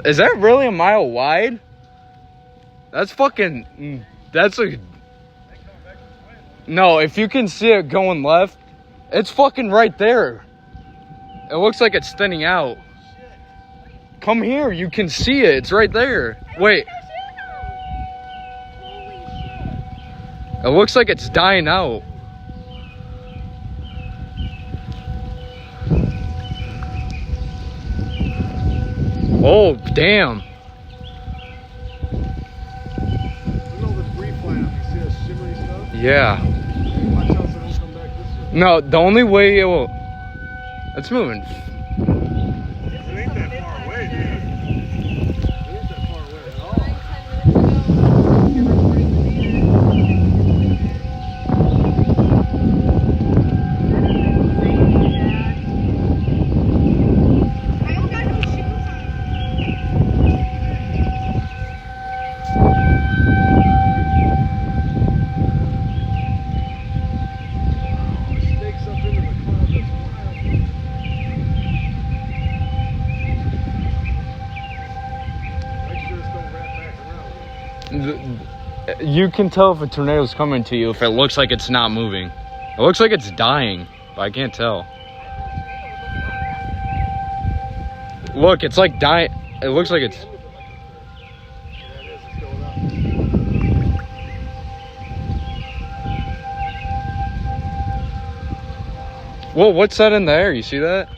Is that really a mile wide? That's fucking, that's a, no, if you can see it going left, it's fucking right there. It looks like it's thinning out. Come here, you can see it. It's right there. Wait. It looks like it's dying out. Oh, damn. Yeah. No, the only way it will... It's moving. It ain't that far away, dude. It ain't that far away at all. You can tell if a tornado's coming to you if it looks like it's not moving. It looks like it's dying, but I can't tell. Look, it's like dying. It looks like it's... Whoa, what's that in the air? You see that?